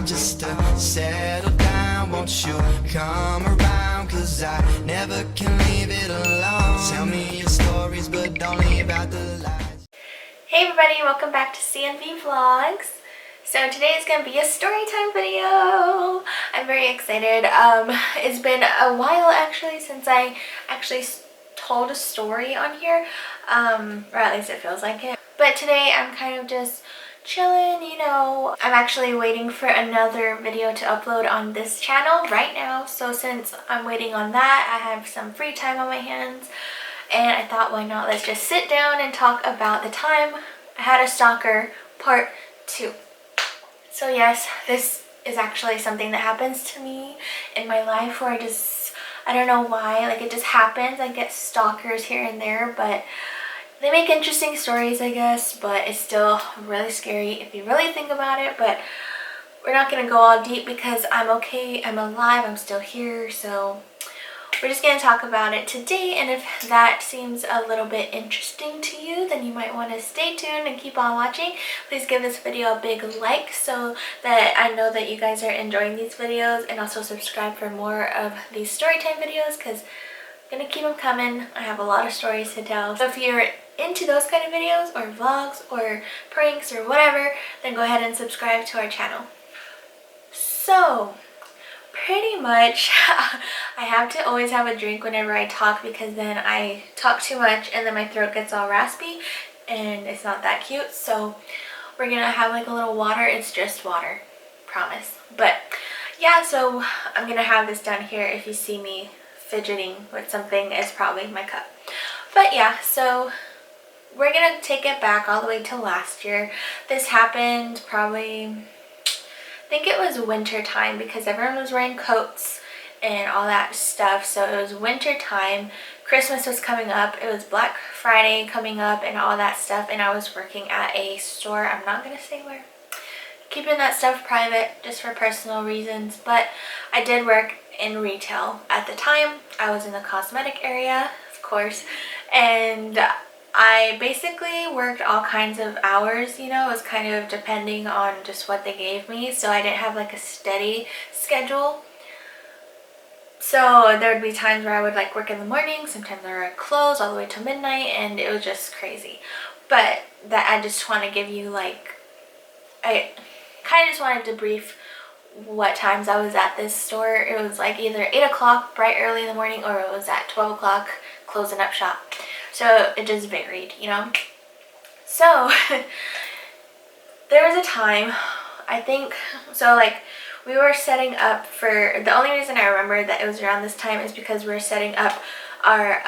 just to settle down. Won't you come around? Cause I never can leave it alone. Tell me your stories, but don't leave out the lies. Hey everybody, welcome back to CNV Vlogs. So today is going to be a story time video. I'm very excited. It's been a while actually since I actually told a story on here, or at least it feels like it. But today I'm kind of just chilling, you know. I'm actually waiting for another video to upload on this channel right now. So since I'm waiting on that, I have some free time on my hands. And I thought, why not? Let's just sit down and talk about the time I had a stalker part 2. So yes, this is actually something that happens to me in my life where I don't know why, like it just happens. I get stalkers here and there, but they make interesting stories, I guess, but it's still really scary if you really think about it. But we're not going to go all deep because I'm okay, I'm alive, I'm still here, so we're just going to talk about it today. And if that seems a little bit interesting to you, then you might want to stay tuned and keep on watching. Please give this video a big like so that I know that you guys are enjoying these videos, and also subscribe for more of these storytime videos because I'm going to keep them coming. I have a lot of stories to tell. So if you're into those kind of videos or vlogs or pranks or whatever, then go ahead and subscribe to our channel. So pretty much I have to always have a drink whenever I talk because then I talk too much and then my throat gets all raspy and it's not that cute. So we're gonna have like a little water. It's just water, promise. But yeah, so I'm gonna have this down here. If you see me fidgeting with something, it's probably my cup. But yeah, so we're gonna take it back all the way to last year. This happened probably, I think it was winter time because everyone was wearing coats and all that stuff. So it was winter time. Christmas was coming up. It was Black Friday coming up and all that stuff. And I was working at a store. I'm not going to say where. Keeping that stuff private just for personal reasons. But I did work in retail at the time. I was in the cosmetic area, of course. And I basically worked all kinds of hours, you know. It was kind of depending on just what they gave me. So I didn't have like a steady schedule. So there would be times where I would like work in the morning. Sometimes I would close all the way till midnight, and it was just crazy. But that I just want to give you like, I kind of just wanted to brief what times I was at this store. It was like either 8 o'clock bright early in the morning, or it was at 12 o'clock closing up shop. So it just varied, you know. So there was a time, I think, so like we were setting up for, the only reason I remember that it was around this time is because we were setting up our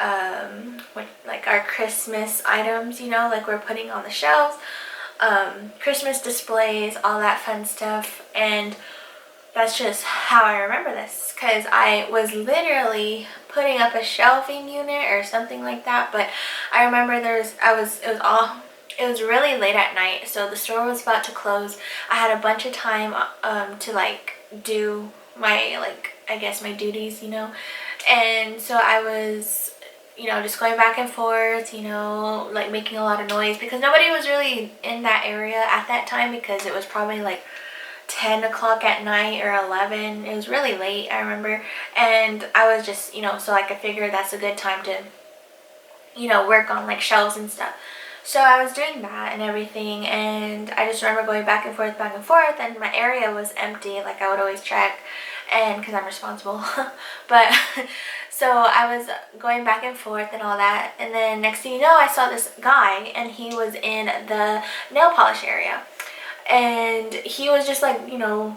like our Christmas items, you know, like we're putting on the shelves, Christmas displays, all that fun stuff. And that's just how I remember this, because I was literally putting up a shelving unit or something like that. But I remember it was really late at night, so the store was about to close. I had a bunch of time to like do my, like, I guess my duties, you know. And so I was, you know, just going back and forth, you know, like making a lot of noise because nobody was really in that area at that time, because it was probably like 10 o'clock at night or 11. It was really late, I remember. And I was just, you know, so like I figured that's a good time to, you know, work on like shelves and stuff. So I was doing that and everything, and I just remember going back and forth, and my area was empty. Like I would always check, and because I'm responsible. But so I was going back and forth and all that, and then next thing you know, I saw this guy, and he was in the nail polish area. And he was just like, you know,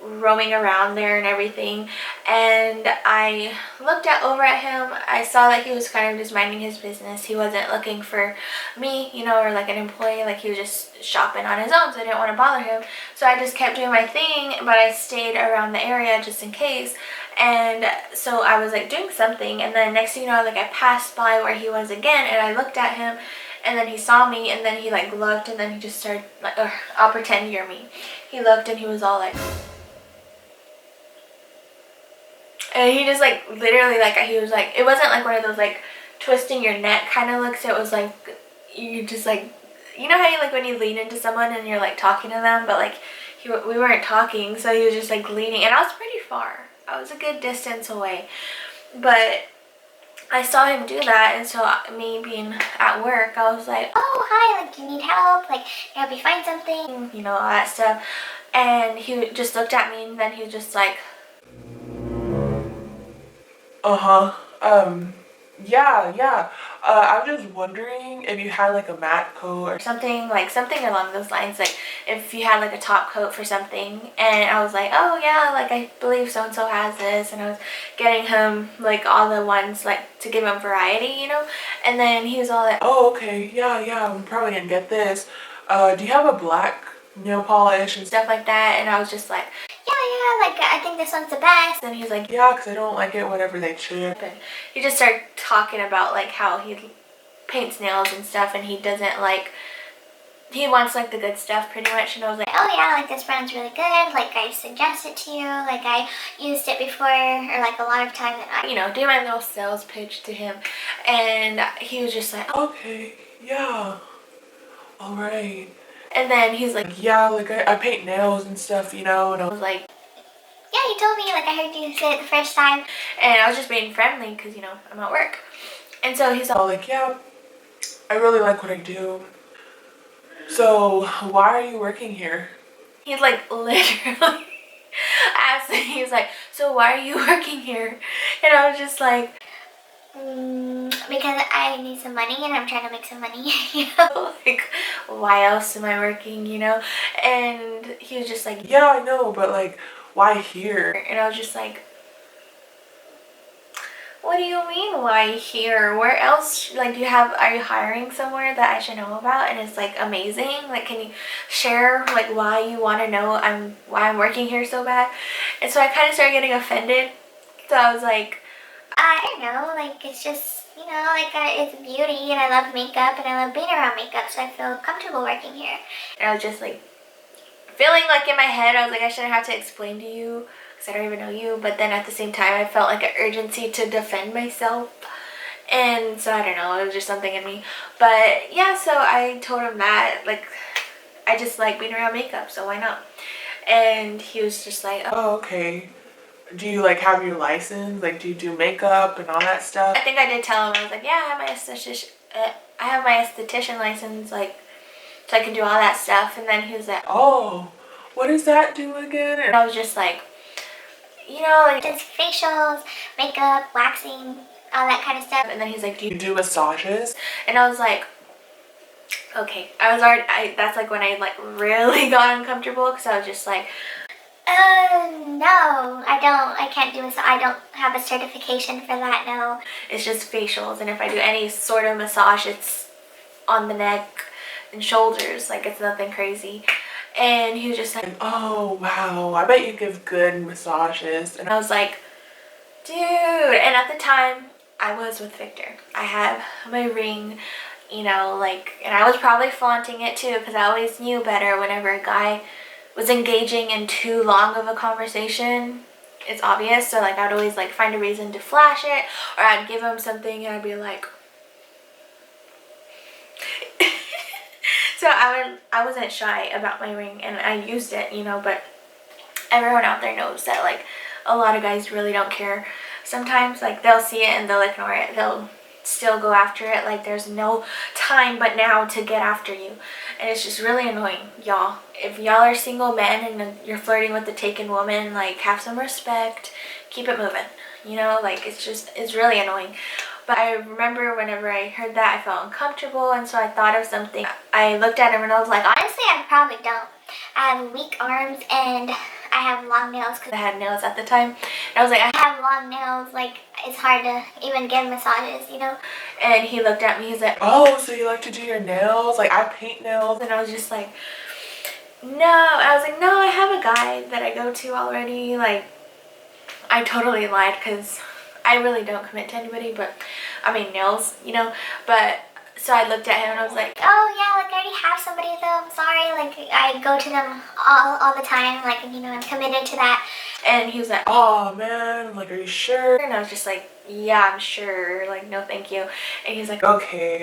roaming around there and everything. And I looked over at him. I saw that he was kind of just minding his business. He wasn't looking for me, you know, or like an employee. Like he was just shopping on his own, so I didn't want to bother him. So I just kept doing my thing, but I stayed around the area just in case. And so I was like doing something, and then next thing you know, like I passed by where he was again, and I looked at him. And then he saw me, and then he like looked, and then he just started like, I'll pretend you're me. He looked, and he was all like, and he just like literally like, he was like, it wasn't like one of those like twisting your neck kind of looks. It was like, you just like, you know how you like when you lean into someone and you're like talking to them, but like we weren't talking, so he was just like leaning, and I was pretty far. I was a good distance away, but I saw him do that, and so me being at work, I was like, oh, hi, like, do you need help? Like, can I help you find something? You know, all that stuff. And he just looked at me, and then he was just like, Yeah. I was just wondering if you had like a mat coat or something, like something along those lines, like if you had like a top coat for something. And I was like, oh yeah, like I believe so and so has this, and I was getting him like all the ones, like to give him variety, you know. And then he was all like, oh, okay, yeah, I'm probably gonna get this. Do you have a black nail polish and stuff like that? And I was just like, yeah, like I think this one's the best. And he was like, yeah, because I don't like it whenever they chip. And he just started talking about like how he paints nails and stuff, and he doesn't like, he wants like the good stuff pretty much. And I was like, oh yeah, like this brand's really good, like I suggest it to you, like I used it before, or like a lot of times, you know, do my little sales pitch to him. And he was just like, okay, yeah, all right. And then he's like, yeah, like I paint nails and stuff, you know. And I was like, yeah, you told me, like I heard you say it the first time. And I was just being friendly because, you know, I'm at work. And so he's all like, yeah, I really like what I do. So why are you working here? He's like literally asked me, he was like, so why are you working here? And I was just like, because I need some money and I'm trying to make some money, you know? Like, why else am I working, you know? And he was just like, yeah, I know, but like, why here? And I was just like, what do you mean, why here? Where else, like, are you hiring somewhere that I should know about and it's like amazing? Like, can you share like why you want to know why I'm working here so bad? And so I kind of started getting offended. So I was like, I don't know, like it's just, you know, like it's beauty and I love makeup and I love being around makeup, so I feel comfortable working here. And I was just like feeling like in my head, I was like, I shouldn't have to explain to you because I don't even know you. But then at the same time, I felt like an urgency to defend myself. And so I don't know, it was just something in me. But yeah, so I told him that, like, I just like being around makeup, so why not? And he was just like, oh, okay. Do you like have your license? Like, do you do makeup and all that stuff? I think I did tell him, I was like, yeah, I have my esthetician license, like, so I can do all that stuff. And then he was like, oh, what does that do again? And I was just like, you know, like just facials, makeup, waxing, all that kind of stuff. And then he's like, do you do massages? And I was like, okay. I was already, that's like when I like really got uncomfortable because I was just like, no, I can't do this. I don't have a certification for that, no. It's just facials, and if I do any sort of massage, it's on the neck and shoulders, like it's nothing crazy. And he was just like, oh wow, I bet you give good massages. And I was like, dude. And at the time I was with Victor, I had my ring, you know, like, and I was probably flaunting it too because I always knew better whenever a guy was engaging in too long of a conversation. It's obvious, so like I'd always like find a reason to flash it, or I'd give him something and I'd be like so I wasn't shy about my ring and I used it, you know. But everyone out there knows that like a lot of guys really don't care. Sometimes like they'll see it and they'll ignore it, they'll still go after it like there's no time but now to get after you. And it's just really annoying, y'all. If y'all are single men and you're flirting with a taken woman, like have some respect, keep it moving, you know. Like it's really annoying. But I remember whenever I heard that, I felt uncomfortable, and so I thought of something. I looked at him and I was like, honestly, I probably don't. I have weak arms and I have long nails because I had nails at the time. And I was like, I have long nails, like it's hard to even give massages, you know. And he looked at me, he's like, oh, so you like to do your nails? Like I paint nails. And I was just like, no. I was like, no, I have a guy that I go to already. Like I totally lied because I really don't commit to anybody, but I mean nails, you know. But So I looked at him and I was like, oh yeah, like I already have somebody though, I'm sorry, like I go to them all the time, like, you know, I'm committed to that. and he was like, oh man, like, are you sure? and I was just like, yeah, I'm sure, like, no thank you. And he's like, Okay.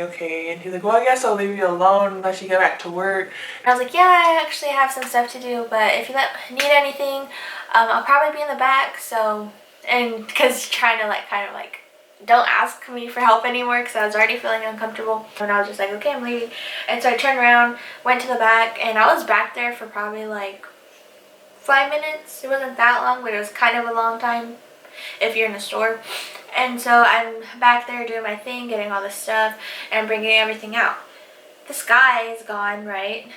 And he's like, well, I guess I'll leave you alone unless you get back to work. I was like, yeah, I actually have some stuff to do, but if you need anything, I'll probably be in the back. So, and because trying to like kind of like don't ask me for help anymore because I was already feeling uncomfortable, and I was just like, okay, I'm leaving. And so I turned around, went to the back, and I was back there for probably like 5 minutes. It wasn't that long, but it was kind of a long time if you're in a store. And so I'm back there doing my thing, getting all this stuff and bringing everything out. This guy is gone, right?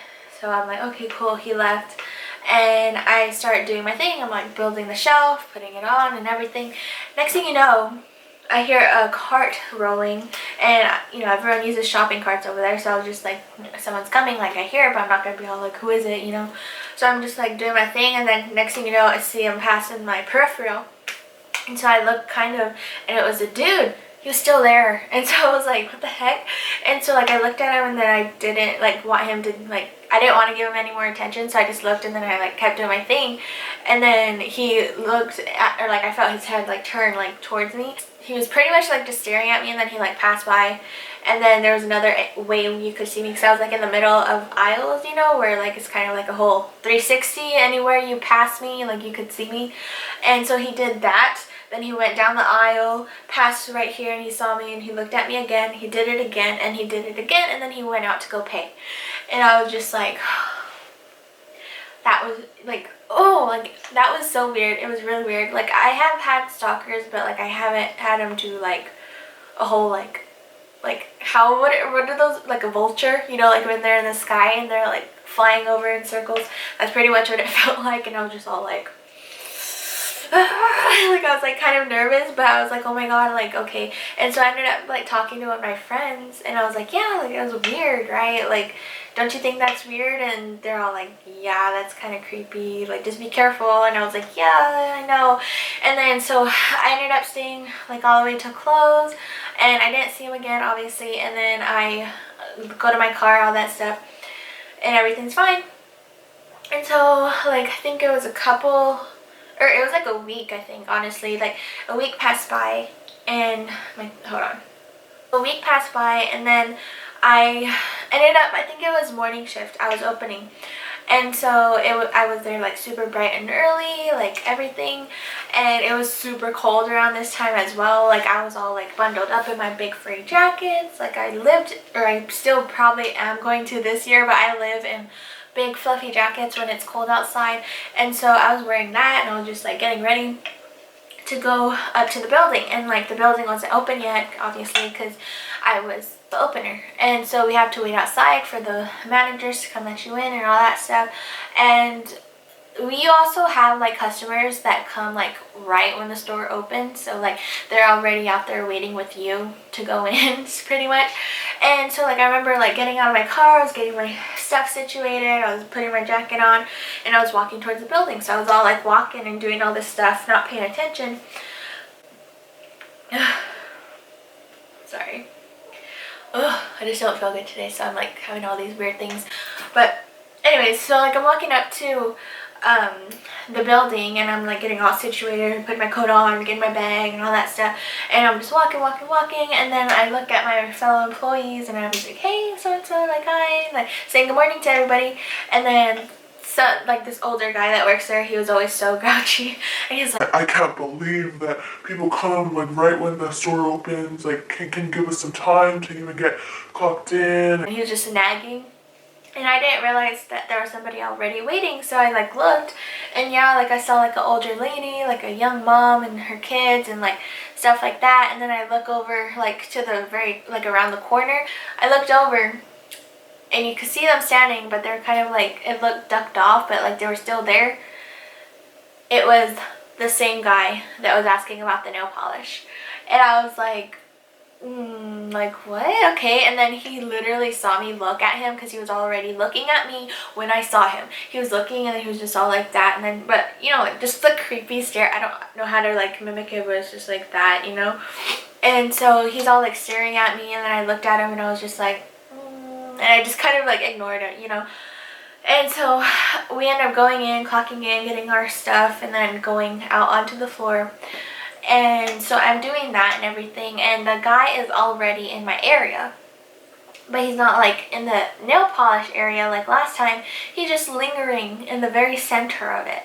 So I'm like, okay, cool, he left. And I start doing my thing. I'm like building the shelf, putting it on and everything. Next thing you know, I hear a cart rolling, and you know, everyone uses shopping carts over there, so I was just like, someone's coming, like I hear it, but I'm not gonna be all like, who is it, you know? So I'm just like doing my thing, and then next thing you know, I see him passing my peripheral. And so I looked kind of, and it was a dude. He was still there. And so I was like, what the heck? And so like I looked at him, and then I didn't like want him to like, I didn't want to give him any more attention, so I just looked, and then I like kept doing my thing. And then he looked at, or like I felt his head like turn like towards me. He was pretty much like just staring at me, and then he like passed by. And then there was another way you could see me because I was like in the middle of aisles, you know, where like it's kind of like a whole 360. Anywhere you pass me, like you could see me. And so he did that. Then he went down the aisle, passed right here, and he saw me, and he looked at me again. He did it again, and he did it again, and then he went out to go pay. And I was just like, that was like, oh, like that was so weird. It was really weird. Like I have had stalkers, but like I haven't had them do like a whole like how, what are those, like a vulture, you know, like when they're in the sky and they're like flying over in circles. That's pretty much what it felt like. And I was just all like like I was like kind of nervous, but I was like, oh my god, like okay. And so I ended up like talking to one of my friends, and I was like, yeah, like it was weird, right? Like, don't you think that's weird? And they're all like, yeah, that's kind of creepy, like just be careful. And I was like, yeah, I know. And then so I ended up staying like all the way till close, and I didn't see him again, obviously. And then I go to my car, all that stuff, and everything's fine. And so like I think it was it was like a week, I think, honestly. Like a week passed by, and a week passed by, and then I ended up, I think it was morning shift, I was opening. And so I was there like super bright and early, like everything. And it was super cold around this time as well. Like I was all like bundled up in my big furry jackets. Like I still probably am going to this year, but I live in big fluffy jackets when it's cold outside. And so I was wearing that, and I was just like getting ready to go up to the building, and like the building wasn't open yet, obviously, because I was the opener. And so we have to wait outside for the managers to come let you in and all that stuff. And we also have like customers that come like right when the store opens, so like they're already out there waiting with you to go in pretty much. And so like I remember like getting out of my car, I was getting my stuff situated, I was putting my jacket on, and I was walking towards the building. So I was all like walking and doing all this stuff, not paying attention. Sorry. Ugh, I just don't feel good today, so I'm like having all these weird things. But anyways, so like I'm walking up to the building, and I'm like getting all situated, putting my coat on, getting my bag and all that stuff, and I'm just walking, and then I look at my fellow employees, and I was like, hey, so-and-so, like hi, like saying good morning to everybody. And then so like this older guy that works there, he was always so grouchy, and he's like, I can't believe that people come like right when the store opens, like can give us some time to even get clocked in. and he was just nagging. And I didn't realize that there was somebody already waiting, so I like looked, and yeah, like I saw like an older lady, like a young mom and her kids and like stuff like that. And then I look over like to the very, like around the corner, I looked over, and you could see them standing, but they're kind of like, it looked ducked off, but like they were still there. It was the same guy that was asking about the nail polish. And I was like, like what? Okay. And then he literally saw me look at him because he was already looking at me when I saw him. He was looking and then he was just all like that, and then, but you know, just the creepy stare. I don't know how to like mimic it, but it's just like that, you know. And so he's all like staring at me, and then I looked at him and I was just like, and I just kind of like ignored it, you know. And so we end up going in, clocking in, getting our stuff, and then going out onto the floor. And so I'm doing that and everything, and the guy is already in my area, but he's not like in the nail polish area like last time. He's just lingering in the very center of it.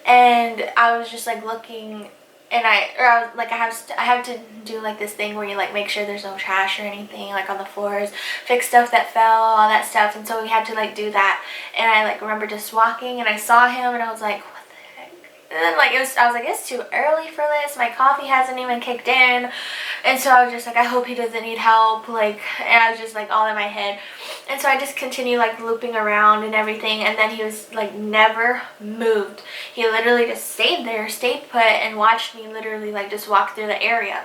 And I was just like looking, and I was like, I have to do like this thing where you like make sure there's no trash or anything like on the floors, fix stuff that fell, all that stuff. And so we had to like do that. And I like remember just walking, and I saw him, and I was like, what the heck? And then like I was like, it's too early for this. My coffee hasn't even kicked in. And so I was just like, I hope he doesn't need help. Like, and I was just like all in my head. And so I just continued like looping around and everything. And then he was like never moved. He literally just stayed there, stayed put, and watched me literally like just walk through the area.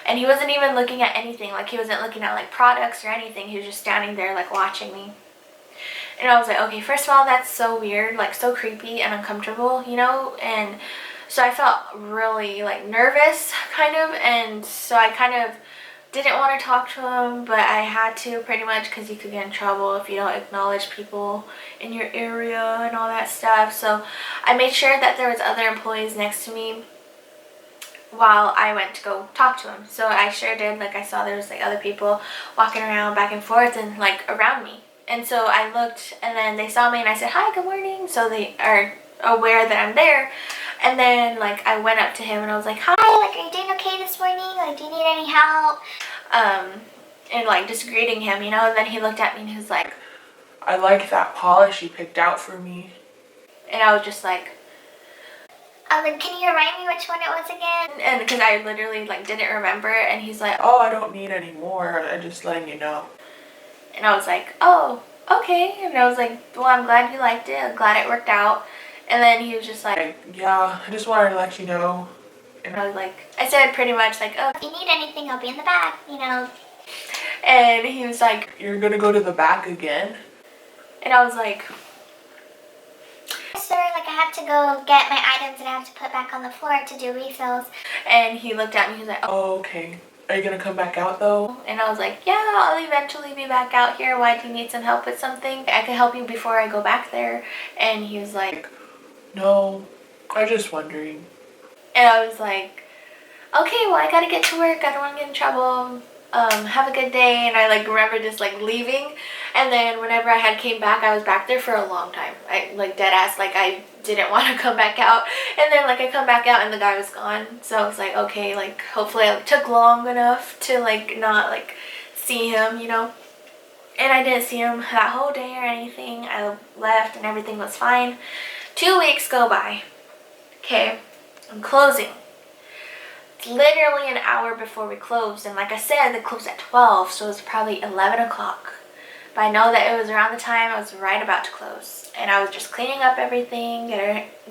And he wasn't even looking at anything. Like he wasn't looking at like products or anything. He was just standing there like watching me. And I was like, okay, first of all, that's so weird, like so creepy and uncomfortable, you know. And so I felt really like nervous kind of, and so I kind of didn't want to talk to him, but I had to pretty much because you could get in trouble if you don't acknowledge people in your area and all that stuff. So I made sure that there was other employees next to me while I went to go talk to him. So I sure did. Like I saw there was like other people walking around back and forth and like around me. And so I looked, and then they saw me, and I said, hi, good morning. So they are aware that I'm there. And then like I went up to him, and I was like, hi, Like, are you doing okay this morning? Like, do you need any help? and like just greeting him, you know. And then he looked at me, and he was like, I like that polish you picked out for me. and I was just like, Like, can you remind me which one it was again? and because I literally like didn't remember. And he's like, Oh, I don't need any more. I'm just letting you know. and I was like, oh, okay. And I was like, well, I'm glad you liked it. I'm glad it worked out. And then he was just like, Yeah, I just wanted to let you know. and I was like, I said pretty much like, oh. If you need anything, I'll be in the back, you know. And he was like, You're gonna go to the back again? and I was like, Sir, like, I have to go get my items that I have to put back on the floor to do refills. and he looked at me, he was like, oh. Oh, okay. Are you gonna come back out though? And I was like, yeah, I'll eventually be back out here. Why, do you need some help with something? I could help you before I go back there. And he was like, No, I'm just wondering. and I was like, okay, well, I gotta get to work. I don't want to get in trouble. Have a good day. And I like remember just like leaving. And then whenever I had came back, I was back there for a long time. I like dead ass, like I didn't want to come back out. And then like I come back out and the guy was gone. So I was like, okay, like hopefully I took long enough to like not like see him, you know. And I didn't see him that whole day or anything. I left and everything was fine. 2 weeks go by. Okay, I'm closing. It's literally an hour before we closed, and like I said, they closed at 12, so it was probably 11 o'clock. But I know that it was around the time I was right about to close, and I was just cleaning up everything,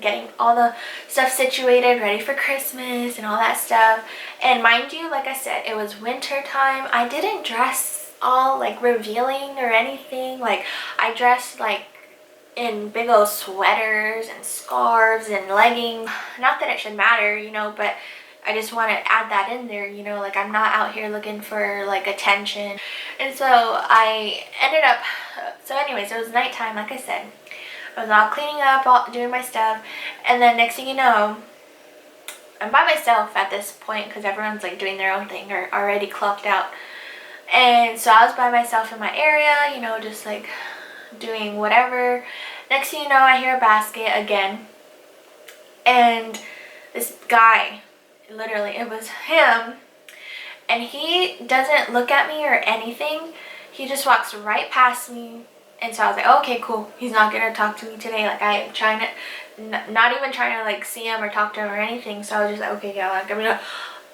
getting all the stuff situated, ready for Christmas and all that stuff. And mind you, like I said, it was winter time. I didn't dress all like revealing or anything. Like I dressed like in big old sweaters and scarves and leggings. Not that it should matter, you know, but I just want to add that in there, you know, like I'm not out here looking for like attention. And so I ended up, so anyways, it was nighttime, like I said. I was all cleaning up, all doing my stuff, and then next thing you know, I'm by myself at this point because everyone's like doing their own thing or already clocked out. And so I was by myself in my area, you know, just like doing whatever. Next thing you know, I hear a basket again, and this guy, literally it was him, and he doesn't look at me or anything. He just walks right past me. And so I was like, oh, okay, cool, he's not gonna talk to me today. Like I am trying to not even trying to like see him or talk to him or anything. So I was just like, okay, yeah, like I'm gonna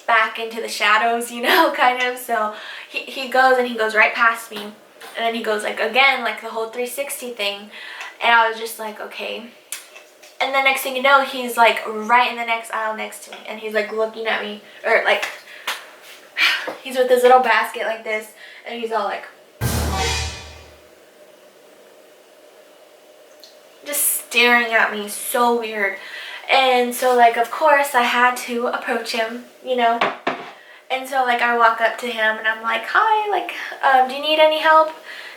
back into the shadows, you know, kind of. So he goes, and he goes right past me, and then he goes like again, like the whole 360 thing. And I was just like, okay. And the next thing you know, he's like right in the next aisle next to me, and he's like looking at me, or like he's with his little basket like this, and he's all like, just staring at me, so weird. And so like, of course I had to approach him, you know. And so like I walk up to him and I'm like, hi, like, do you need any help?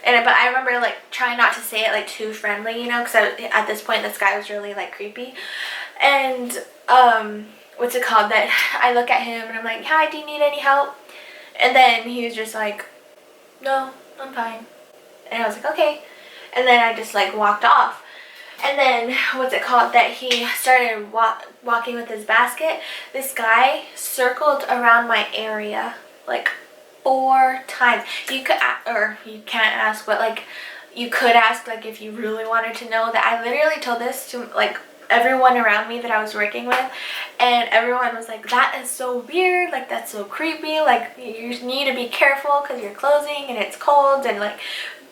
And but I remember like trying not to say it like too friendly, you know, because at this point this guy was really like creepy. And what's it called, that I look at him and I'm like, hi, do you need any help? And then he was just like, no, I'm fine. And I was like, okay. And then I just like walked off. And then, what's it called, that he started walking with his basket. This guy circled around my area like 4 times. You could, or you can't ask, but like, you could ask, like, if you really wanted to know, that I literally told this to like everyone around me that I was working with, and everyone was like, that is so weird, like, that's so creepy, like, you need to be careful because you're closing and it's cold, and like,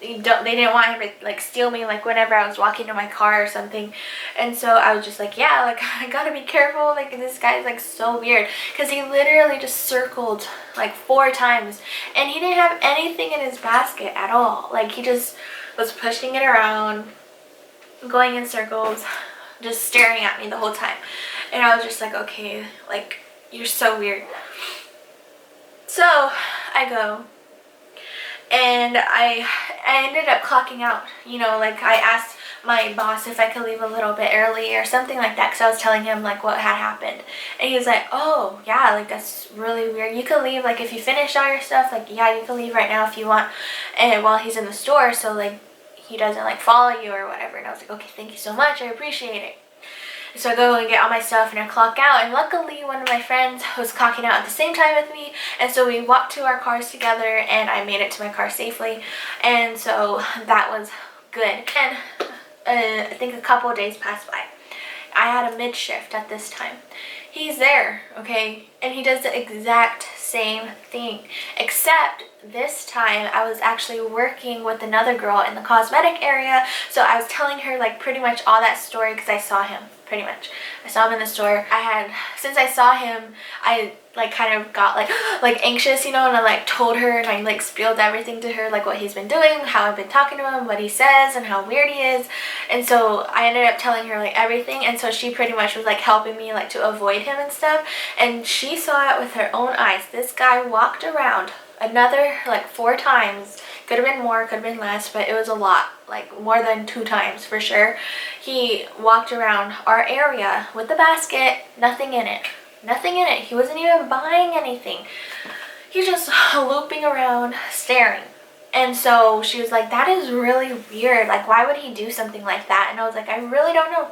they didn't want him to like steal me like whenever I was walking to my car or something. And so I was just like, yeah, like, I gotta be careful, like, this guy's like so weird, because he literally just circled like 4 times and he didn't have anything in his basket at all. Like, he just was pushing it around, going in circles, just staring at me the whole time. And I was just like, okay, like, you're so weird. So I go, and I ended up clocking out, you know, like, I asked my boss if I could leave a little bit early or something like that, because I was telling him like what had happened. And he was like, oh yeah, like, that's really weird, you can leave, like, if you finish all your stuff, like, yeah, you can leave right now if you want, and while he's in the store, so like he doesn't like follow you or whatever. And I was like, okay, thank you so much, I appreciate it. So I go and get all my stuff and I clock out, and luckily one of my friends was clocking out at the same time with me, and so we walked to our cars together and I made it to my car safely, and so that was good. And I think a couple of days passed by. I had a mid shift at this time. He's there, okay, and he does the exact same thing, except this time I was actually working with another girl in the cosmetic area, so I was telling her like pretty much all that story because I saw him. Pretty much, I saw him in the store. Since I saw him, I like kind of got like anxious, you know, and I like told her and I like spilled everything to her, like what he's been doing, how I've been talking to him, what he says, and how weird he is. And so I ended up telling her like everything, and so she pretty much was like helping me like to avoid him and stuff. And she saw it with her own eyes. This guy walked around another like 4 times. Could have been more, could have been less, but it was a lot, like more than 2 times for sure. He walked around our area with the basket, nothing in it. Nothing in it. He wasn't even buying anything. He's just looping around, staring. And so she was like, that is really weird. Like, why would he do something like that? And I was like, I really don't know.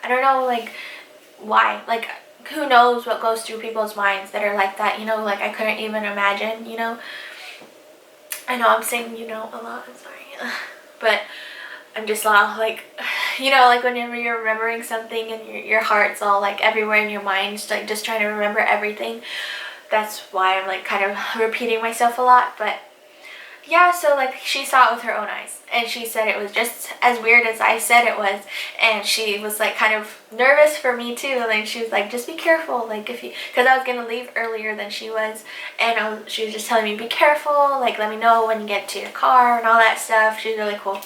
I don't know, like, why. Like, who knows what goes through people's minds that are like that, you know? Like, I couldn't even imagine, you know? I know I'm saying, you know, a lot, I'm sorry. But I'm just all like, you know, like whenever you're remembering something and your heart's all like everywhere in your mind, like just trying to remember everything. That's why I'm like kind of repeating myself a lot. But yeah, so like she saw it with her own eyes, and she said it was just as weird as I said it was, and she was like kind of nervous for me too. Like she was like, just be careful, like if you, because I was gonna leave earlier than she was, and she was just telling me, be careful, like let me know when you get to your car and all that stuff. She's really cool.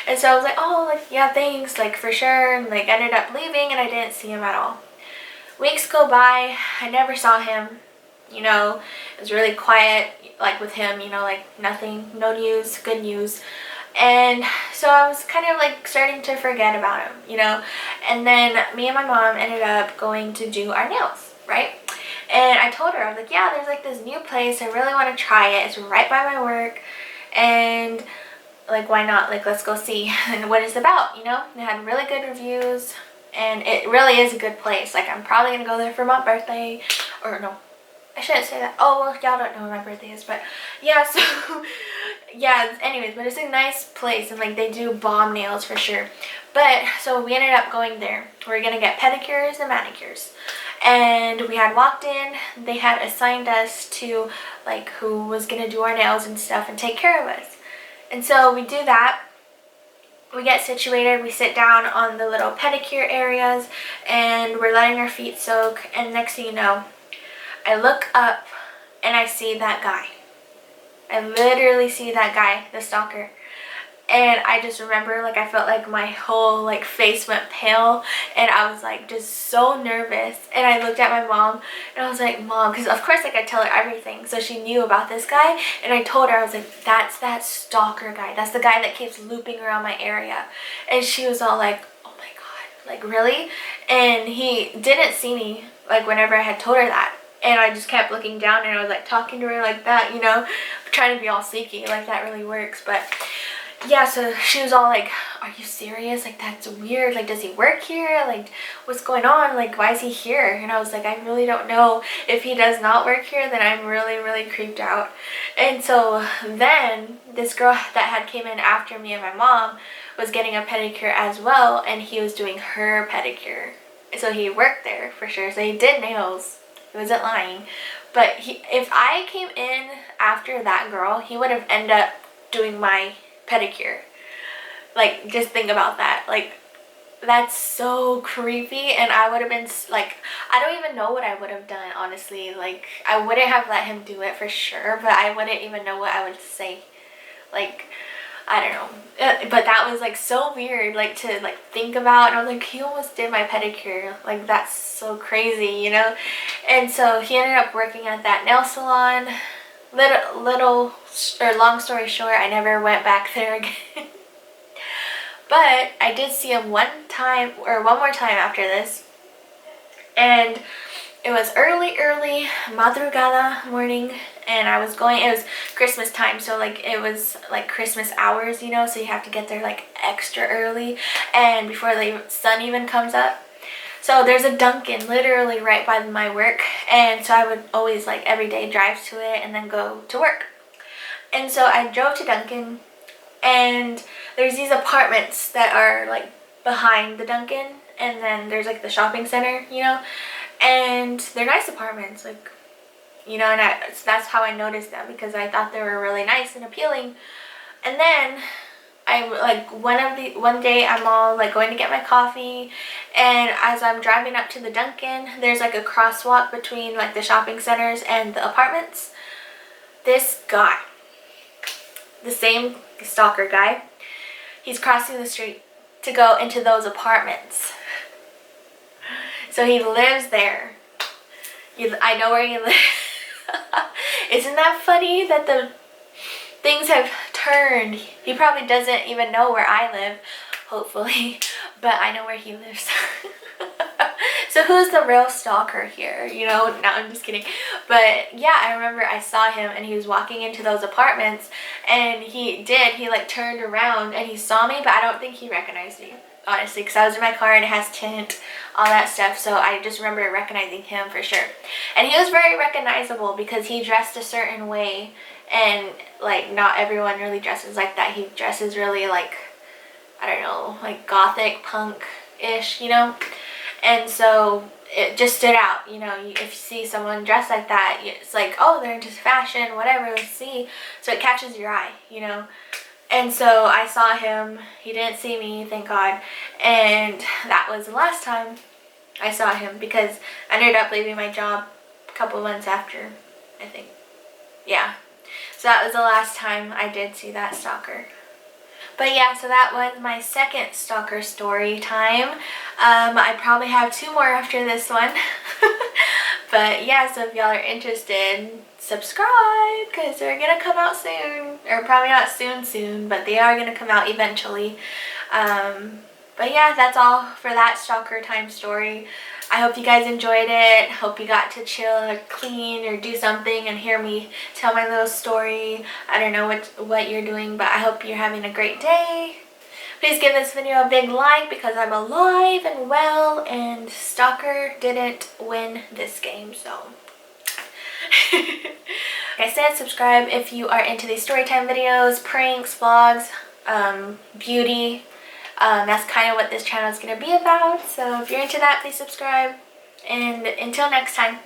And so I was like, oh, like yeah, thanks, like for sure, and like ended up leaving, and I didn't see him at all. Weeks go by, I never saw him. You know, it was really quiet, like with him, you know, like nothing, no news, good news. And so I was kind of like starting to forget about him, you know. And then me and my mom ended up going to do our nails, right? And I told her, I was like, yeah, there's like this new place, I really want to try it, it's right by my work, and like why not, like let's go see and what it's about, you know. They had really good reviews, and it really is a good place. Like I'm probably gonna go there for my birthday, or no, I shouldn't say that. Oh, well, y'all don't know when my birthday is, but yeah, so yeah, anyways, but it's a nice place, and like they do bomb nails for sure. But so we ended up going there. We're gonna get pedicures and manicures, and we had walked in. They had assigned us to like who was gonna do our nails and stuff and take care of us. And so we do that. We get situated, we sit down on the little pedicure areas, and we're letting our feet soak, and next thing you know, I look up and I see that guy. I literally see that guy, the stalker. And I just remember, like, I felt like my whole, like, face went pale, and I was, like, just so nervous. And I looked at my mom, and I was like, Mom, because of course, like, I tell her everything, so she knew about this guy. And I told her, I was like, that's that stalker guy. That's the guy that keeps looping around my area. And she was all like, oh my God, like, really? And he didn't see me, like, whenever I had told her that. And I just kept looking down, and I was, like, talking to her like that, you know, trying to be all sneaky, like, that really works. But yeah, so she was all like, are you serious? Like, that's weird. Like, does he work here? Like, what's going on? Like, why is he here? And I was like, I really don't know. If he does not work here, then I'm really, really creeped out. And so then this girl that had came in after me and my mom was getting a pedicure as well, and he was doing her pedicure. So he worked there for sure. So he did nails. He wasn't lying. But if I came in after that girl, he would have ended up doing my pedicure. Like, just think about that. Like, that's so creepy. And I would have been like, I don't even know what I would have done, honestly. Like, I wouldn't have let him do it for sure, but I wouldn't even know what I would say. Like, I don't know. But that was like so weird, like, to like think about. And I was like, he almost did my pedicure. Like, that's so crazy, you know. And so he ended up working at that nail salon. Long story short, I never went back there again. But I did see him one more time after this. And it was early madrugada morning, and I was going, it was Christmas time, so like it was like Christmas hours, you know, so you have to get there like extra early and before the sun even comes up. So there's a Dunkin' literally right by my work, and so I would always like every day drive to it and then go to work. And so I drove to Dunkin', and there's these apartments that are like behind the Dunkin', and then there's like the shopping center, you know, and they're nice apartments, like, you know, and that's how I noticed them, because I thought they were really nice and appealing. And then I like one day I'm all like going to get my coffee, and as I'm driving up to the Dunkin', there's like a crosswalk between like the shopping centers and the apartments. This guy, the same stalker guy, he's crossing the street to go into those apartments. So he lives there. I know where he lives. Isn't that funny that the things have turned? He probably doesn't even know where I live, hopefully, but I know where he lives. So who's the real stalker here? You know, no, I'm just kidding. But yeah, I remember I saw him, and he was walking into those apartments, and he like turned around and he saw me, but I don't think he recognized me, honestly, because I was in my car and it has tint, all that stuff. So I just remember recognizing him for sure. And he was very recognizable because he dressed a certain way, and like not everyone really dresses like that. He dresses really like, I don't know, like gothic punk-ish, you know. And so it just stood out, you know. If you see someone dressed like that, it's like, oh, they're into fashion, whatever, let's see. So it catches your eye, you know. And so I saw him. He didn't see me, thank God. And that was the last time I saw him, because I ended up leaving my job a couple months after, I think. Yeah. So that was the last time I did see that stalker. But yeah, so that was my second stalker story time. I probably have 2 more after this one. But yeah, so if y'all are interested, subscribe, because they're going to come out soon. Or probably not soon, but they are going to come out eventually. But yeah, that's all for that stalker time story. I hope you guys enjoyed it. Hope you got to chill or clean or do something and hear me tell my little story. I don't know what you're doing, but I hope you're having a great day. Please give this video a big like, because I'm alive and well, and Stalker didn't win this game, so. Like I said, subscribe if you are into these storytime videos, pranks, vlogs, beauty. That's kind of what this channel is going to be about. So if you're into that, please subscribe. And until next time.